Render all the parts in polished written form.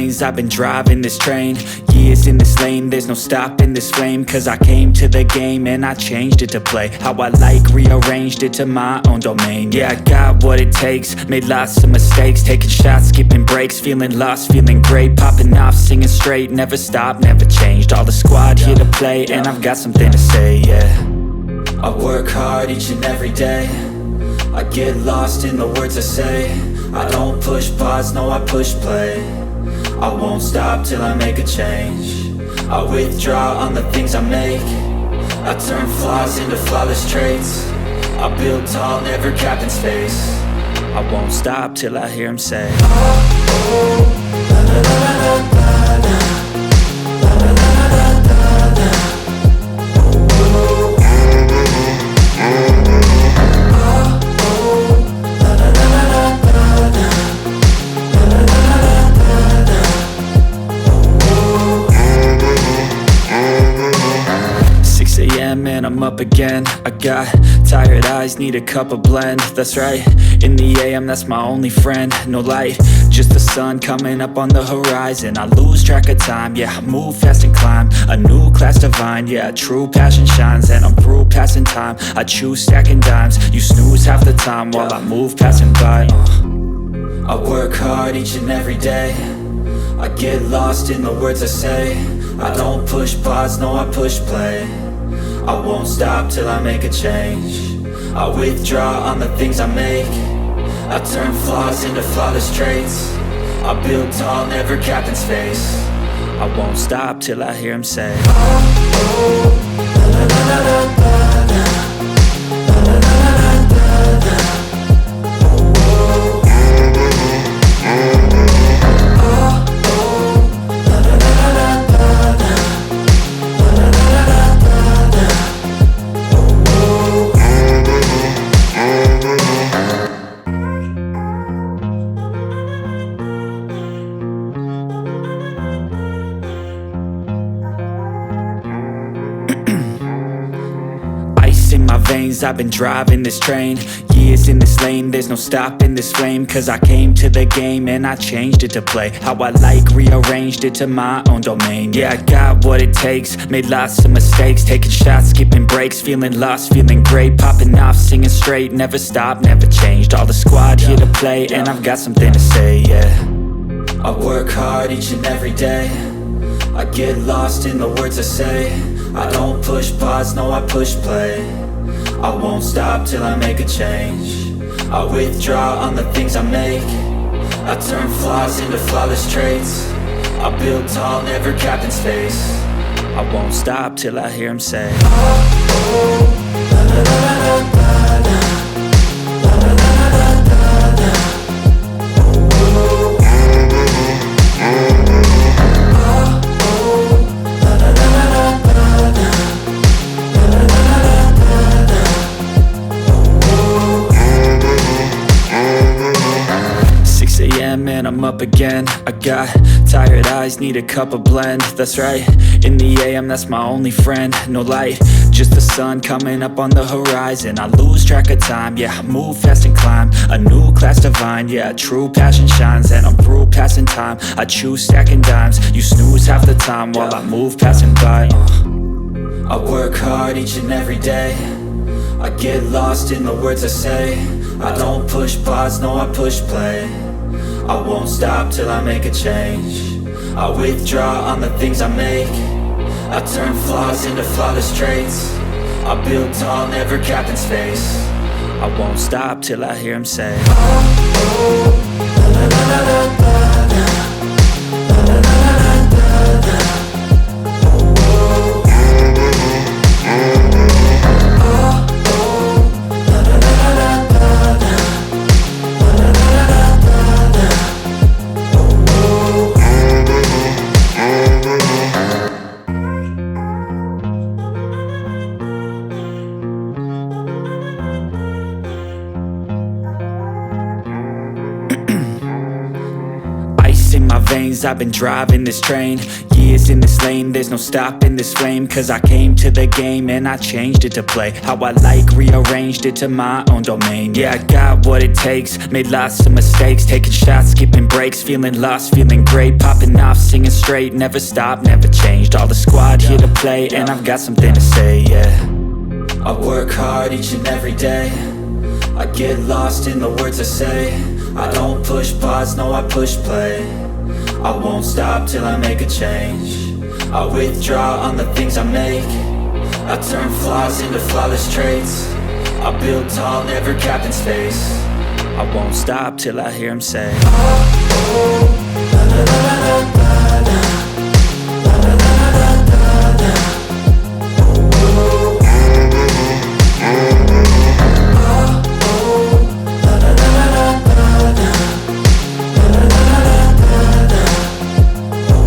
veins, I've been driving this train. Years in this lane, there's no stopping this flame. Cause I came to the game and I changed it to play how I like, rearranged it to my own domain. Yeah, I got what it takes, made lots of mistakes, taking shots, skipping breaks, feeling lost, feeling great, popping off, singing straight, never stopped, never changed. All the squad here to play, and I've got something to say, yeah. I work hard each and every day, I get lost in the words I say. I don't push pause, no I push play. I won't stop till I make a change. I withdraw on the things I make. I turn flaws into flawless traits. I build tall, never capped in space. I won't stop till I hear him say, oh, oh, la la la la la la. And I'm up again. I got tired eyes, need a cup of blend. That's right, in the AM, that's my only friend. No light, just the sun coming up on the horizon. I lose track of time, yeah, I move fast and climb a new class divine, yeah, true passion shines. And I'm through passing time, I choose stacking dimes. You snooze half the time while I move passing by. I work hard each and every day, I get lost in the words I say. I don't push pause, no I push play. I won't stop till I make a change. I withdraw on the things I make. I turn flaws into flawless traits. I build tall, never capped in space. I won't stop till I hear him say, oh, oh, la la la la la la. La la la la la la. Oh, oh. Oh, oh, la la la la la la. La la la la la. 'Ice in my veins, I've been driving this train. Years in this lane, there's no stopping this flame. Cause I came to the game and I changed it to play how I like, rearranged it to my own domain. Yeah, I got what it takes, made lots of mistakes, taking shots, skipping breaks, feeling lost, feeling great, popping off, singing straight, never stopped, never changed. All the squad here to play, and I've got something to say, yeah. I work hard each and every day, I get lost in the words I say. I don't push pause, no I push play. I won't stop till I make a change. I withdraw on the things I make. I turn flaws into flawless traits. I build tall, never capped in space. I won't stop till I hear him say, oh, oh, la la la la la la. La la la la la la. Oh, oh. And I'm up again. I got tired eyes, need a cup of blend. That's right, in the AM, that's my only friend. No light, just the sun coming up on the horizon. I lose track of time, yeah, I move fast and climb a new class divine, yeah, true passion shines. And I'm through passing time, I choose stacking dimes. You snooze half the time while I move passing by. I work hard each and every day, I get lost in the words I say. I don't push pause, no I push play. I won't stop till I make a change. I withdraw on the things I make. I turn flaws into flawless traits. I build tall, never capped in space. I won't stop till I hear him say, oh, oh, la la la la la la. La la la la la la. Oh, oh. Oh, oh, la la la la la la. La la la la la la. In my veins, I've been driving this train. Years in this lane, there's no stopping this flame. Cause I came to the game and I changed it to play how I like, rearranged it to my own domain. Yeah, I got what it takes, made lots of mistakes, taking shots, skipping breaks, feeling lost, feeling great, popping off, singing straight, never stopped, never changed. All the squad here to play, and I've got something to say, yeah. I work hard each and every day, I get lost in the words I say. I don't push pause, no I push play. I won't stop till I make a change. I withdraw on the things I make. I turn flaws into flawless traits. I build tall, never capped in space. I won't stop till I hear him say, oh, oh, la la la la la la, la la la la la la, oh, oh, oh, la la la la la la, la la la la la la, oh,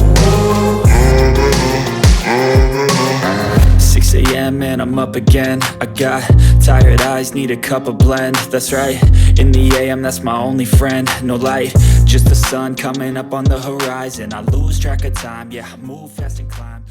oh. 6 a.m. and I'm up again. I got tired eyes, need a cup of blend. That's right, in the AM, that's my only friend. No light, just the sun coming up on the horizon. I lose track of time, yeah, I move fast and climb.